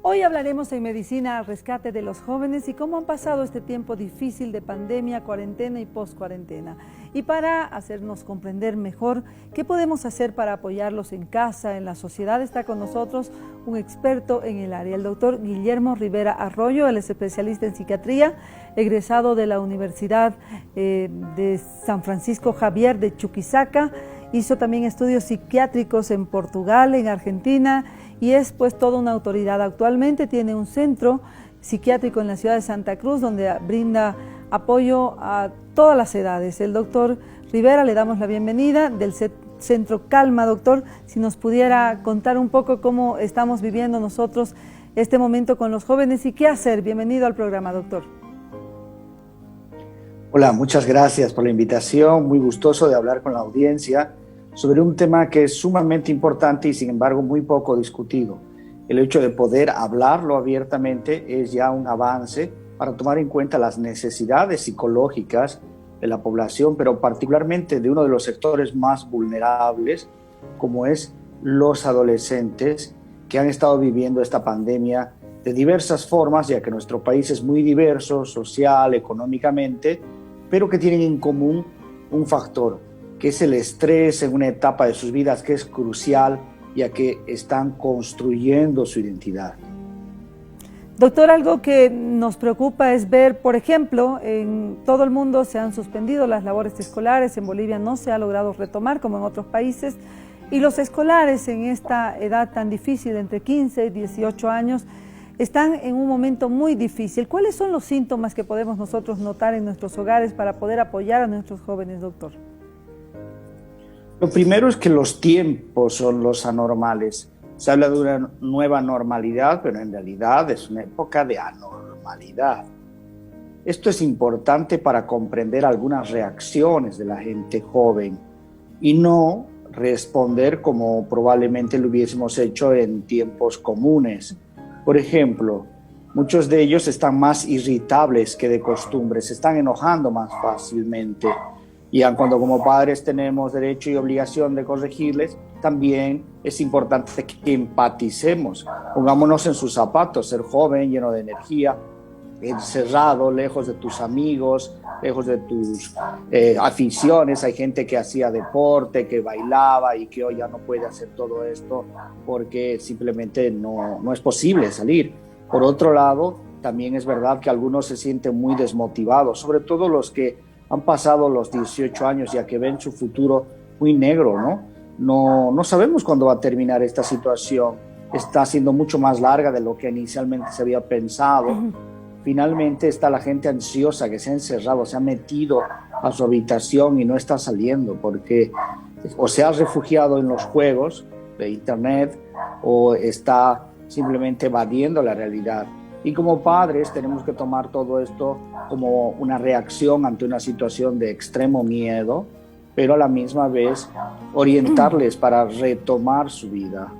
Hoy hablaremos en Medicina al Rescate de los jóvenes y cómo han pasado este tiempo difícil de pandemia, cuarentena y post-cuarentena. Y para hacernos comprender mejor qué podemos hacer para apoyarlos en casa, en la sociedad, está con nosotros un experto en el área, el doctor Guillermo Rivera Arroyo. Él es especialista en psiquiatría, egresado de la Universidad de San Francisco Javier de Chuquisaca. Hizo también estudios psiquiátricos en Portugal, en Argentina, y es pues toda una autoridad. Actualmente tiene un centro psiquiátrico en la ciudad de Santa Cruz donde brinda apoyo a todas las edades. El doctor Rivera, le damos la bienvenida del Centro Calma. Doctor, si nos pudiera contar un poco cómo estamos viviendo nosotros este momento con los jóvenes y qué hacer. Bienvenido al programa, doctor. Hola, muchas gracias por la invitación. Muy gustoso de hablar con la audiencia sobre un tema que es sumamente importante y sin embargo muy poco discutido. El hecho de poder hablarlo abiertamente es ya un avance para tomar en cuenta las necesidades psicológicas de la población, pero particularmente de uno de los sectores más vulnerables, como es los adolescentes que han estado viviendo esta pandemia de diversas formas, ya que nuestro país es muy diverso, social, económicamente, pero que tienen en común un factor, que es el estrés en una etapa de sus vidas que es crucial, ya que están construyendo su identidad. Doctor, algo que nos preocupa es ver, por ejemplo, en todo el mundo se han suspendido las labores escolares, en Bolivia no se ha logrado retomar como en otros países, y los escolares en esta edad tan difícil, entre 15 y 18 años, están en un momento muy difícil. ¿Cuáles son los síntomas que podemos nosotros notar en nuestros hogares para poder apoyar a nuestros jóvenes, doctor? Lo primero es que los tiempos son los anormales. Se habla de una nueva normalidad, pero en realidad es una época de anormalidad. Esto es importante para comprender algunas reacciones de la gente joven y no responder como probablemente lo hubiésemos hecho en tiempos comunes. Por ejemplo, muchos de ellos están más irritables que de costumbre, se están enojando más fácilmente. Y cuando como padres tenemos derecho y obligación de corregirles, también es importante que empaticemos, pongámonos en sus zapatos, ser joven, lleno de energía, encerrado, lejos de tus amigos, lejos de tus aficiones. Hay gente que hacía deporte, que bailaba y que hoy ya no puede hacer todo esto porque simplemente no es posible salir. Por otro lado, también es verdad que algunos se sienten muy desmotivados, sobre todo los que han pasado los 18 años ya que ven su futuro muy negro, ¿no? No sabemos cuándo va a terminar esta situación. Está siendo mucho más larga de lo que inicialmente se había pensado. Finalmente está la gente ansiosa que se ha encerrado, se ha metido a su habitación y no está saliendo porque o se ha refugiado en los juegos de internet o está simplemente evadiendo la realidad. Y como padres tenemos que tomar todo esto como una reacción ante una situación de extremo miedo, pero a la misma vez orientarles para retomar su vida.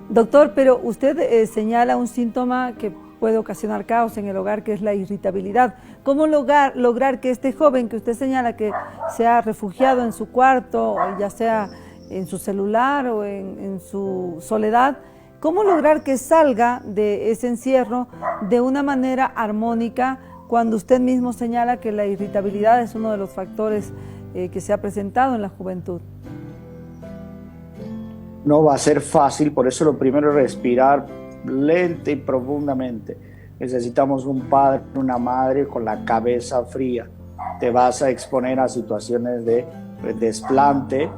Doctor, pero usted señala un síntoma que puede ocasionar caos en el hogar, que es la irritabilidad. ¿Cómo lograr que este joven que usted señala que se ha refugiado en su cuarto, ya sea en su celular o en su soledad, cómo lograr que salga de ese encierro de una manera armónica cuando usted mismo señala que la irritabilidad es uno de los factores que se ha presentado en la juventud? No va a ser fácil, por eso lo primero es respirar lenta y profundamente. Necesitamos un padre, una madre con la cabeza fría. Te vas a exponer a situaciones de desplante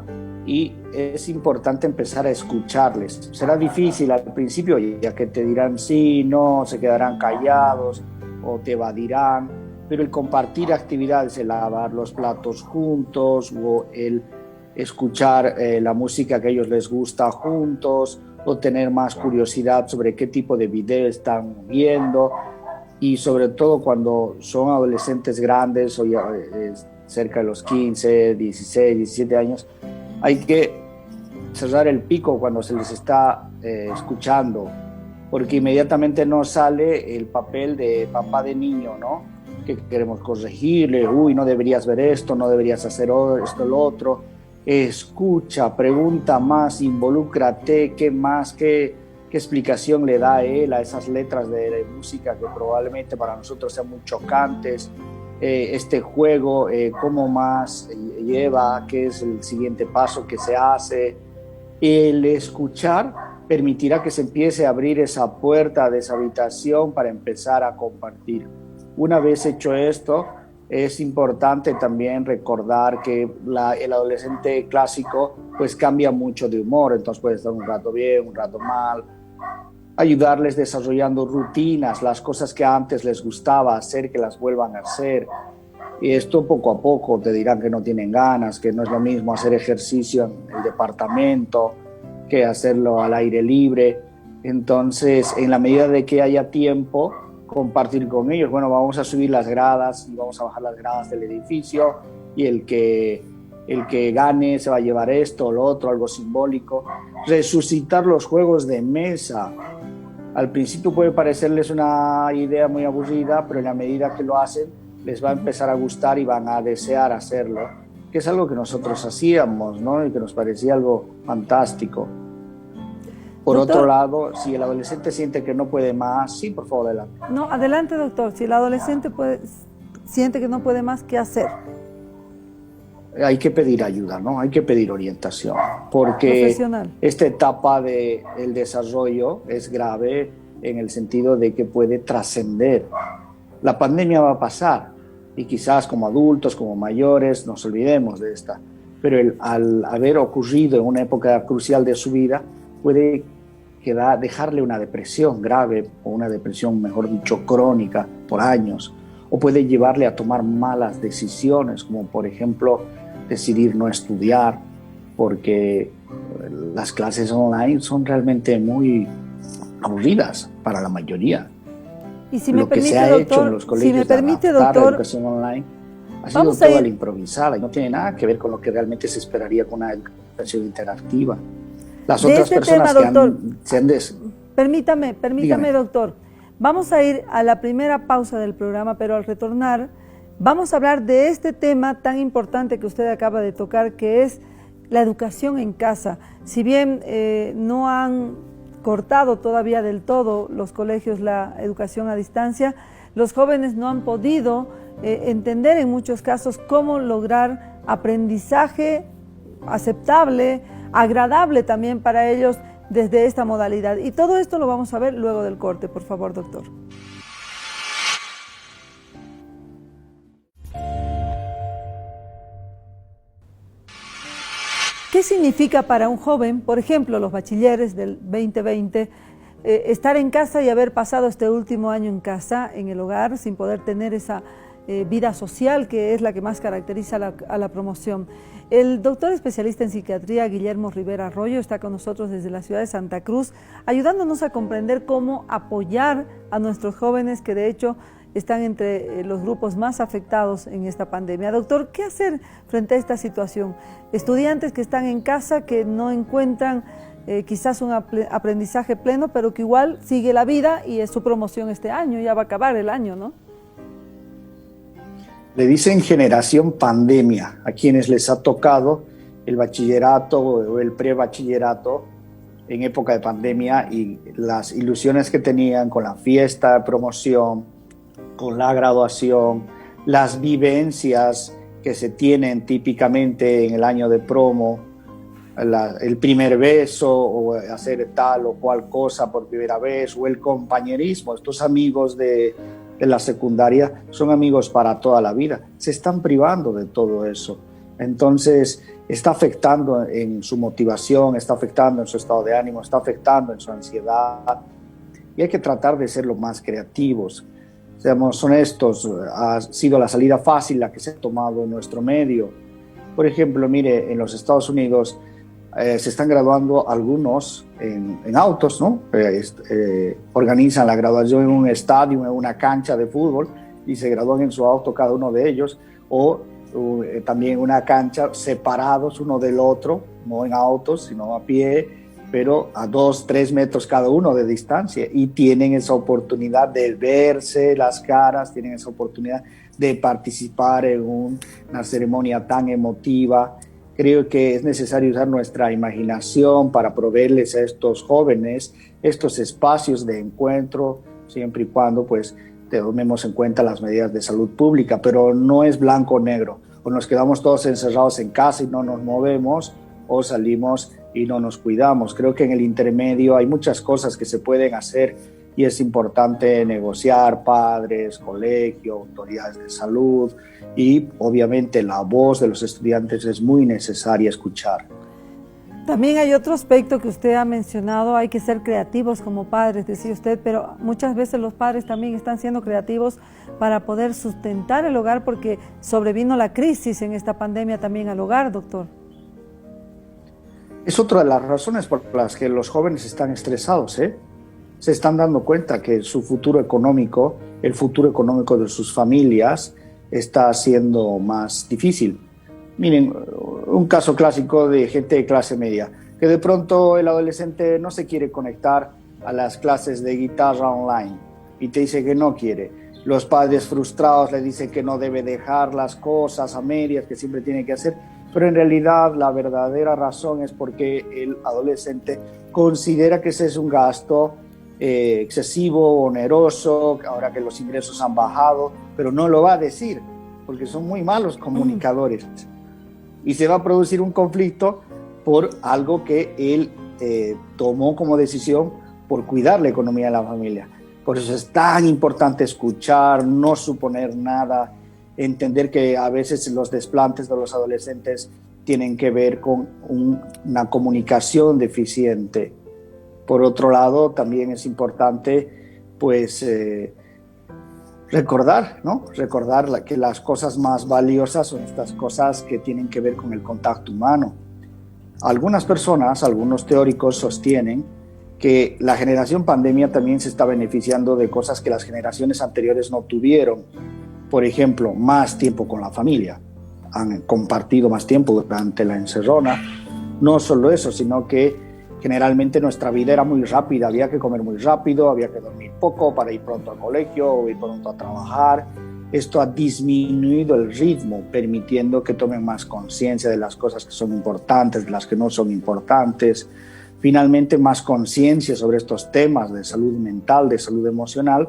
y es importante empezar a escucharles. Será difícil al principio, ya que te dirán sí, no, se quedarán callados o te evadirán, pero el compartir actividades, el lavar los platos juntos o el escuchar la música que a ellos les gusta juntos o tener más curiosidad sobre qué tipo de video están viendo, y sobre todo cuando son adolescentes grandes o ya cerca de los 15, 16, 17 años, hay que cerrar el pico cuando se les está escuchando, porque inmediatamente nos sale el papel de papá de niño, ¿no? Que queremos corregirle, uy, no deberías ver esto, no deberías hacer esto, lo otro. Escucha, pregunta más, involúcrate, qué más, qué qué explicación le da él a esas letras de música que probablemente para nosotros sean muy chocantes, este juego, cómo más lleva, qué es el siguiente paso que se hace. El escuchar permitirá que se empiece a abrir esa puerta de esa habitación para empezar a compartir. Una vez hecho esto, es importante también recordar que el adolescente clásico pues cambia mucho de humor, entonces puede estar un rato bien, un rato mal. Ayudarles desarrollando rutinas, las cosas que antes les gustaba hacer, que las vuelvan a hacer. Y esto poco a poco te dirán que no tienen ganas, que no es lo mismo hacer ejercicio en el departamento que hacerlo al aire libre. Entonces, en la medida de que haya tiempo, compartir con ellos. Bueno, vamos a subir las gradas y vamos a bajar las gradas del edificio y el que gane se va a llevar esto o lo otro, algo simbólico. Resucitar los juegos de mesa. Al principio puede parecerles una idea muy aburrida, pero en la medida que lo hacen, les va a empezar a gustar y van a desear hacerlo, que es algo que nosotros hacíamos, ¿no? Y que nos parecía algo fantástico. Por Doctor, otro lado, si el adolescente siente que no puede más, sí, por favor, adelante. No, adelante, doctor. Si el adolescente siente que no puede más, ¿qué hacer? Hay que pedir ayuda, ¿no? Hay que pedir orientación, porque esta etapa del desarrollo es grave en el sentido de que puede trascender. La pandemia va a pasar y quizás como adultos, como mayores, nos olvidemos de esta, pero al haber ocurrido en una época crucial de su vida, puede dejarle una depresión grave o una depresión, mejor dicho, crónica por años, o puede llevarle a tomar malas decisiones, como por ejemplo decidir no estudiar, porque las clases online son realmente muy aburridas para la mayoría. Y si me Lo que permite, se ha doctor, hecho en los colegios si me permite, de adaptar doctor, la educación online ha sido toda la improvisada y no tiene nada que ver con lo que realmente se esperaría con una educación interactiva. Las de otras este personas tema, que doctor, Permítame, Dígame. doctor. Vamos a ir a la primera pausa del programa, pero al retornar vamos a hablar de este tema tan importante que usted acaba de tocar, que es la educación en casa. Si bien no han cortado todavía del todo los colegios la educación a distancia, los jóvenes no han podido entender en muchos casos cómo lograr aprendizaje aceptable, agradable también para ellos desde esta modalidad. Y todo esto lo vamos a ver luego del corte, por favor, doctor. ¿Qué significa para un joven, por ejemplo, los bachilleres del 2020, estar en casa y haber pasado este último año en casa, en el hogar, sin poder tener esa vida social que es la que más caracteriza a la promoción? El doctor especialista en psiquiatría, Guillermo Rivera Arroyo, está con nosotros desde la ciudad de Santa Cruz, ayudándonos a comprender cómo apoyar a nuestros jóvenes que de hecho están entre los grupos más afectados en esta pandemia. Doctor, ¿qué hacer frente a esta situación? Estudiantes que están en casa, que no encuentran quizás un aprendizaje pleno, pero que igual sigue la vida y es su promoción este año, ya va a acabar el año, ¿no? Le dicen generación pandemia a quienes les ha tocado el bachillerato o el prebachillerato en época de pandemia y las ilusiones que tenían con la fiesta de promoción, con la graduación, las vivencias que se tienen típicamente en el año de promo, el primer beso o hacer tal o cual cosa por primera vez, o el compañerismo. Estos amigos de la secundaria son amigos para toda la vida. Se están privando de todo eso. Entonces está afectando en su motivación, está afectando en su estado de ánimo, está afectando en su ansiedad. Y hay que tratar de ser lo más creativos. Seamos honestos, ha sido la salida fácil la que se ha tomado en nuestro medio. Por ejemplo, mire, en los Estados Unidos se están graduando algunos en autos, ¿no? Organizan la graduación en un estadio, en una cancha de fútbol y se gradúan en su auto cada uno de ellos, o también una cancha separados uno del otro, no en autos, sino a pie, pero a 2-3 metros cada uno de distancia, y tienen esa oportunidad de verse las caras, tienen esa oportunidad de participar en una ceremonia tan emotiva. Creo que es necesario usar nuestra imaginación para proveerles a estos jóvenes estos espacios de encuentro, siempre y cuando pues tomemos en cuenta las medidas de salud pública, pero no es blanco o negro, o nos quedamos todos encerrados en casa y no nos movemos, o salimos y no nos cuidamos. Creo que en el intermedio hay muchas cosas que se pueden hacer y es importante negociar, padres, colegio, autoridades de salud, y obviamente la voz de los estudiantes es muy necesaria escuchar. También hay otro aspecto que usted ha mencionado, hay que ser creativos como padres, decía usted, pero muchas veces los padres también están siendo creativos para poder sustentar el hogar porque sobrevino la crisis en esta pandemia también al hogar, doctor. Es otra de las razones por las que los jóvenes están estresados, Se están dando cuenta que su futuro económico, el futuro económico de sus familias, está siendo más difícil. Miren, un caso clásico de gente de clase media, que de pronto el adolescente no se quiere conectar a las clases de guitarra online y te dice que no quiere. Los padres frustrados le dicen que no debe dejar las cosas a medias, que siempre tiene que hacer, pero en realidad la verdadera razón es porque el adolescente considera que ese es un gasto excesivo, oneroso, ahora que los ingresos han bajado, pero no lo va a decir, porque son muy malos comunicadores. Y se va a producir un conflicto por algo que él tomó como decisión por cuidar la economía de la familia. Por eso es tan importante escuchar, no suponer nada, entender que a veces los desplantes de los adolescentes tienen que ver con una comunicación deficiente. Por otro lado, también es importante, pues, recordar, ¿no? Recordar que las cosas más valiosas son estas cosas que tienen que ver con el contacto humano. Algunas personas, algunos teóricos sostienen que la generación pandemia también se está beneficiando de cosas que las generaciones anteriores no tuvieron. Por ejemplo, más tiempo con la familia. Han compartido más tiempo durante la encerrona. No solo eso, sino que generalmente nuestra vida era muy rápida, había que comer muy rápido, había que dormir poco para ir pronto al colegio o ir pronto a trabajar. Esto ha disminuido el ritmo, permitiendo que tomen más conciencia de las cosas que son importantes, de las que no son importantes. Finalmente, más conciencia sobre estos temas de salud mental, de salud emocional,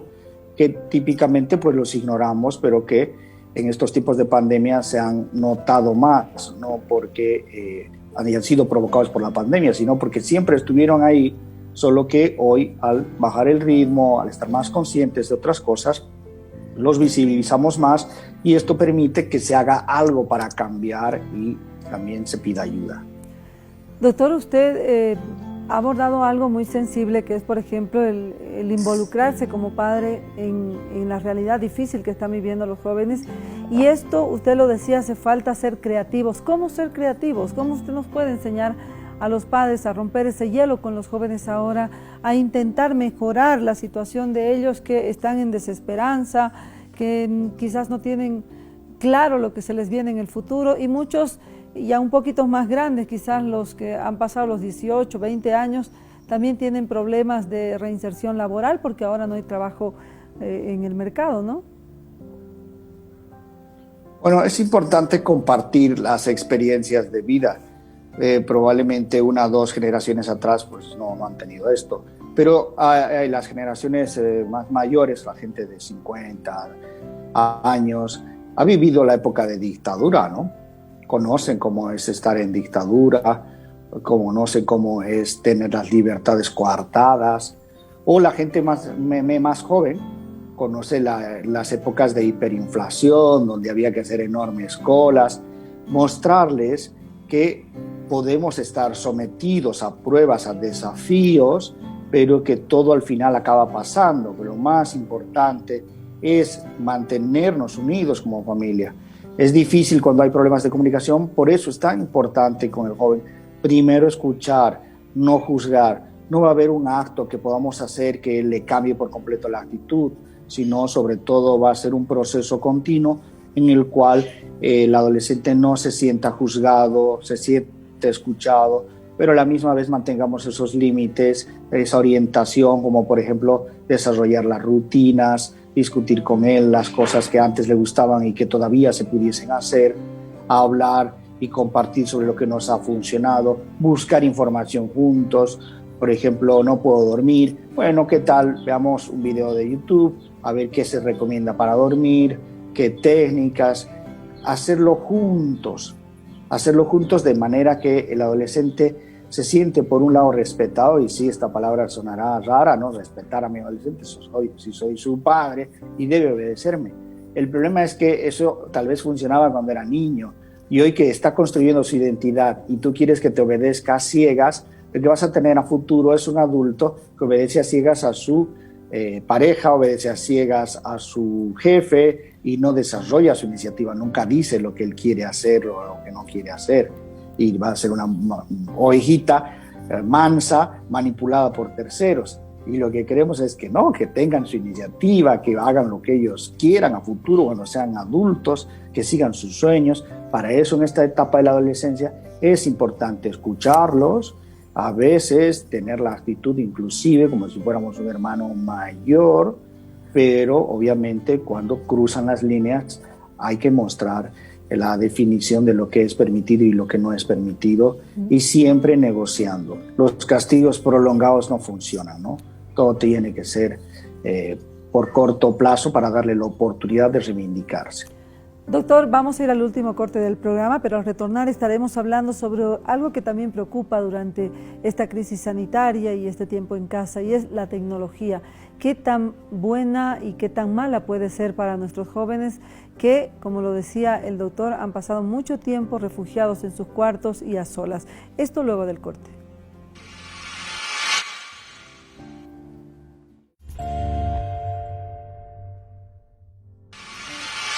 que típicamente pues los ignoramos, pero que en estos tipos de pandemia se han notado más, no porque hayan sido provocados por la pandemia, sino porque siempre estuvieron ahí, solo que hoy al bajar el ritmo, al estar más conscientes de otras cosas, los visibilizamos más y esto permite que se haga algo para cambiar y también se pida ayuda. Doctor, usted ha abordado algo muy sensible que es, por ejemplo, el involucrarse como padre en la realidad difícil que están viviendo los jóvenes. Y esto, usted lo decía, hace falta ser creativos. ¿Cómo ser creativos? ¿Cómo usted nos puede enseñar a los padres a romper ese hielo con los jóvenes ahora, a intentar mejorar la situación de ellos que están en desesperanza, que quizás no tienen claro lo que se les viene en el futuro, y muchos ya un poquito más grandes, quizás los que han pasado los 18, 20 años, también tienen problemas de reinserción laboral porque ahora no hay trabajo en el mercado, ¿no? Bueno, es importante compartir las experiencias de vida. Probablemente una o dos generaciones atrás pues no han tenido esto, pero hay las generaciones más mayores, la gente de 50 años, ha vivido la época de dictadura, ¿no? Conocen cómo es estar en dictadura, conocen cómo es tener las libertades coartadas, o la gente más joven conoce las épocas de hiperinflación, donde había que hacer enormes colas, mostrarles que podemos estar sometidos a pruebas, a desafíos, pero que todo al final acaba pasando. Pero lo más importante es mantenernos unidos como familia. Es difícil cuando hay problemas de comunicación, por eso es tan importante con el joven primero escuchar, no juzgar. No va a haber un acto que podamos hacer que le cambie por completo la actitud, sino sobre todo va a ser un proceso continuo en el cual el adolescente no se sienta juzgado, se siente escuchado, pero a la misma vez mantengamos esos límites, esa orientación, como por ejemplo desarrollar las rutinas, discutir con él las cosas que antes le gustaban y que todavía se pudiesen hacer, hablar y compartir sobre lo que nos ha funcionado, buscar información juntos. Por ejemplo, no puedo dormir. Bueno, ¿qué tal? Veamos un video de YouTube, a ver qué se recomienda para dormir, qué técnicas. Hacerlo juntos de manera que el adolescente se siente por un lado respetado, y sí, esta palabra sonará rara, ¿no? Respetar a mi adolescente, si soy su padre y debe obedecerme. El problema es que eso tal vez funcionaba cuando era niño, y hoy que está construyendo su identidad y tú quieres que te obedezca a ciegas, lo que vas a tener a futuro es un adulto que obedece a ciegas a su pareja, obedece a ciegas a su jefe y no desarrolla su iniciativa, nunca dice lo que él quiere hacer o lo que no quiere hacer, y va a ser una ovejita mansa, manipulada por terceros. Y lo que queremos es que no, que tengan su iniciativa, que hagan lo que ellos quieran a futuro cuando sean adultos, que sigan sus sueños. Para eso, en esta etapa de la adolescencia, es importante escucharlos, a veces tener la actitud inclusive como si fuéramos un hermano mayor, pero obviamente cuando cruzan las líneas hay que mostrar la definición de lo que es permitido y lo que no es permitido, y siempre negociando. Los castigos prolongados no funcionan, ¿no? Todo tiene que ser por corto plazo para darle la oportunidad de reivindicarse. Doctor, vamos a ir al último corte del programa, pero al retornar estaremos hablando sobre algo que también preocupa durante esta crisis sanitaria y este tiempo en casa, y es la tecnología. Qué tan buena y qué tan mala puede ser para nuestros jóvenes que, como lo decía el doctor, han pasado mucho tiempo refugiados en sus cuartos y a solas. Esto luego del corte.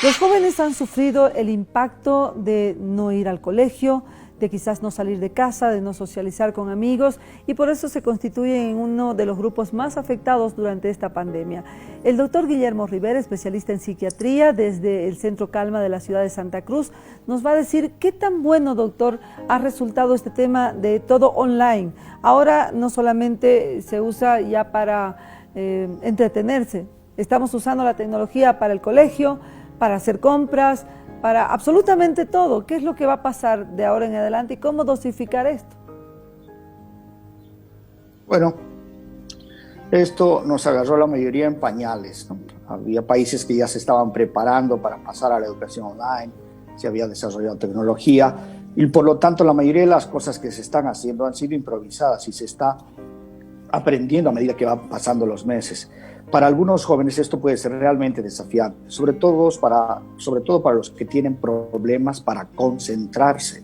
Los jóvenes han sufrido el impacto de no ir al colegio, de quizás no salir de casa, de no socializar con amigos, y por eso se constituyen en uno de los grupos más afectados durante esta pandemia. El doctor Guillermo Rivera, especialista en psiquiatría desde el Centro Calma de la ciudad de Santa Cruz, nos va a decir qué tan bueno, doctor, ha resultado este tema de todo online. Ahora no solamente se usa ya para entretenerse, estamos usando la tecnología para el colegio, para hacer compras, para absolutamente todo. ¿Qué es lo que va a pasar de ahora en adelante y cómo dosificar esto? Bueno, esto nos agarró la mayoría en pañales, ¿no? Había países que ya se estaban preparando para pasar a la educación online, se había desarrollado tecnología, y por lo tanto la mayoría de las cosas que se están haciendo han sido improvisadas y se está aprendiendo a medida que van pasando los meses. Para algunos jóvenes esto puede ser realmente desafiante, sobre todo para los que tienen problemas para concentrarse.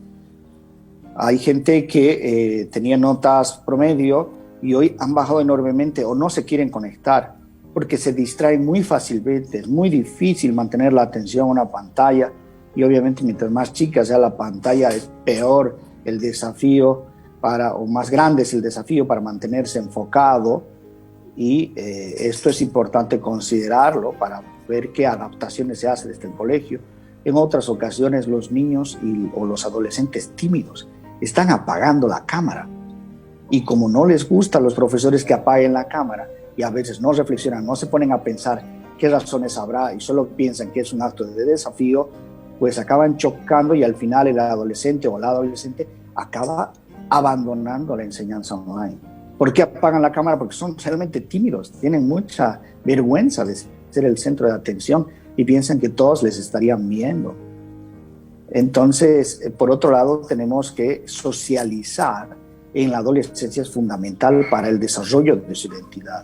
Hay gente que tenía notas promedio y hoy han bajado enormemente o no se quieren conectar porque se distraen muy fácilmente. Es muy difícil mantener la atención a una pantalla, y obviamente mientras más chica sea la pantalla es peor el desafío o más grande es el desafío para mantenerse enfocado. Y esto es importante considerarlo para ver qué adaptaciones se hacen desde el colegio. En otras ocasiones los niños o los adolescentes tímidos están apagando la cámara, y como no les gusta a los profesores que apaguen la cámara, y a veces no reflexionan, no se ponen a pensar qué razones habrá y solo piensan que es un acto de desafío, pues acaban chocando, y al final el adolescente o la adolescente acaba abandonando la enseñanza online. ¿Por qué apagan la cámara? Porque son realmente tímidos, tienen mucha vergüenza de ser el centro de atención y piensan que todos les estarían viendo. Entonces, por otro lado, tenemos que socializar en la adolescencia, es fundamental para el desarrollo de su identidad.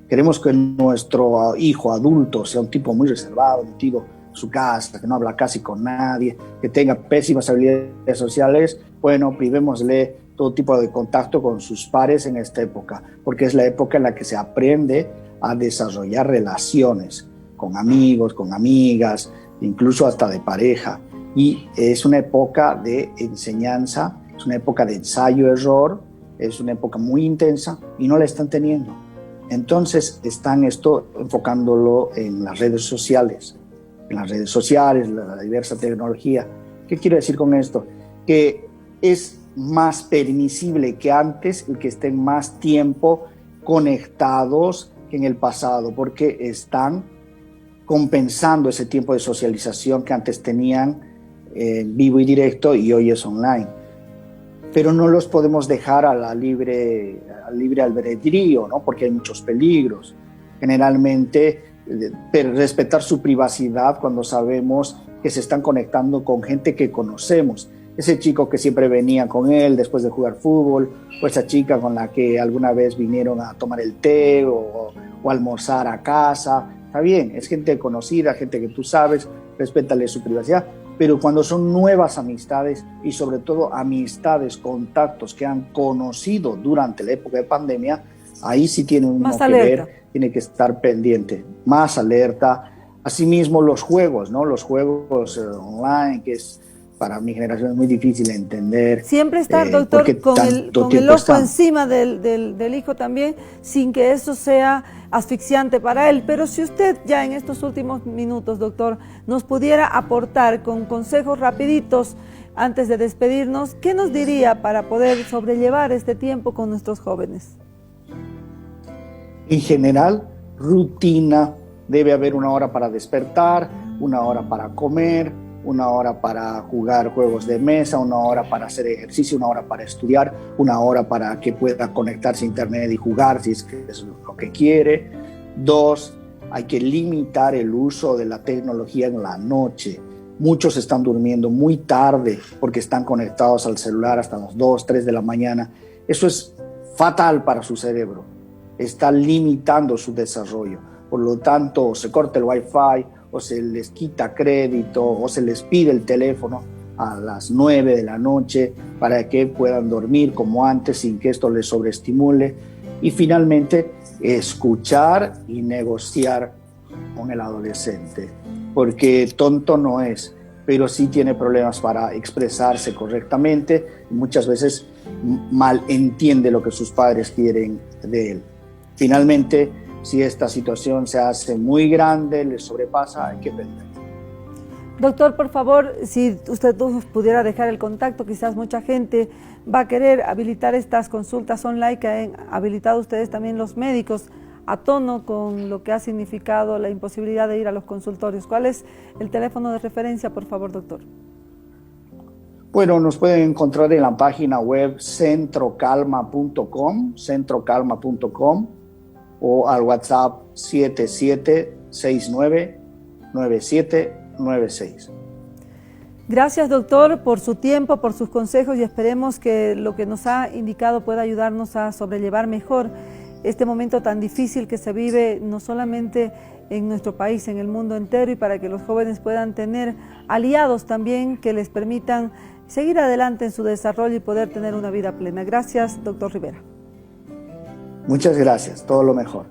Queremos que nuestro hijo adulto sea un tipo muy reservado, metido en su casa, que no habla casi con nadie, que tenga pésimas habilidades sociales. Bueno, privémosle todo tipo de contacto con sus pares en esta época, porque es la época en la que se aprende a desarrollar relaciones con amigos, con amigas, incluso hasta de pareja. Y es una época de enseñanza, es una época de ensayo-error, es una época muy intensa y no la están teniendo. Entonces están enfocándolo en las redes sociales, la diversa tecnología. ¿Qué quiero decir con esto? Que es más permisible que antes el que estén más tiempo conectados que en el pasado, porque están compensando ese tiempo de socialización que antes tenían en vivo y directo y hoy es online. Pero no los podemos dejar al libre albedrío, ¿no? Porque hay muchos peligros. Generalmente, respetar su privacidad cuando sabemos que se están conectando con gente que conocemos. Ese chico que siempre venía con él después de jugar fútbol, o esa chica con la que alguna vez vinieron a tomar el té o almorzar a casa. Está bien, es gente conocida, gente que tú sabes, respétale su privacidad. Pero cuando son nuevas amistades y sobre todo amistades, contactos que han conocido durante la época de pandemia, ahí sí tiene uno que ver, tiene que estar pendiente, más alerta. Asimismo los juegos, ¿no? Los juegos online, que es para mi generación es muy difícil de entender. Siempre estar, doctor, con el ojo encima del hijo también, sin que eso sea asfixiante para él. Pero si usted ya en estos últimos minutos, doctor, nos pudiera aportar con consejos rapiditos antes de despedirnos, ¿qué nos diría para poder sobrellevar este tiempo con nuestros jóvenes? En general, rutina. Debe haber una hora para despertar, una hora para comer, una hora para jugar juegos de mesa, una hora para hacer ejercicio, una hora para estudiar, una hora para que pueda conectarse a internet y jugar si es que es lo que quiere. 2, hay que limitar el uso de la tecnología en la noche. Muchos están durmiendo muy tarde porque están conectados al celular hasta las 2, 3 de la mañana. Eso es fatal para su cerebro. Está limitando su desarrollo. Por lo tanto, se corta el Wi-Fi, o se les quita crédito, o se les pide el teléfono a las 9 de la noche para que puedan dormir como antes sin que esto les sobreestimule. Y finalmente, escuchar y negociar con el adolescente, porque tonto no es, pero sí tiene problemas para expresarse correctamente y muchas veces mal entiende lo que sus padres quieren de él. Finalmente, si esta situación se hace muy grande, les sobrepasa, hay que prender. Doctor, por favor, si usted pudiera dejar el contacto, quizás mucha gente va a querer habilitar estas consultas online que han habilitado ustedes también los médicos a tono con lo que ha significado la imposibilidad de ir a los consultorios. ¿Cuál es el teléfono de referencia, por favor, doctor? Bueno, nos pueden encontrar en la página web centrocalma.com o al WhatsApp 77699796. Gracias, doctor, por su tiempo, por sus consejos y esperemos que lo que nos ha indicado pueda ayudarnos a sobrellevar mejor este momento tan difícil que se vive no solamente en nuestro país, en el mundo entero, y para que los jóvenes puedan tener aliados también que les permitan seguir adelante en su desarrollo y poder tener una vida plena. Gracias, doctor Rivera. Muchas gracias, todo lo mejor.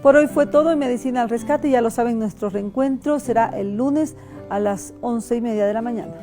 Por hoy fue todo en Medicina al Rescate. Ya lo saben, nuestro reencuentro será el lunes a las 11:30 de la mañana.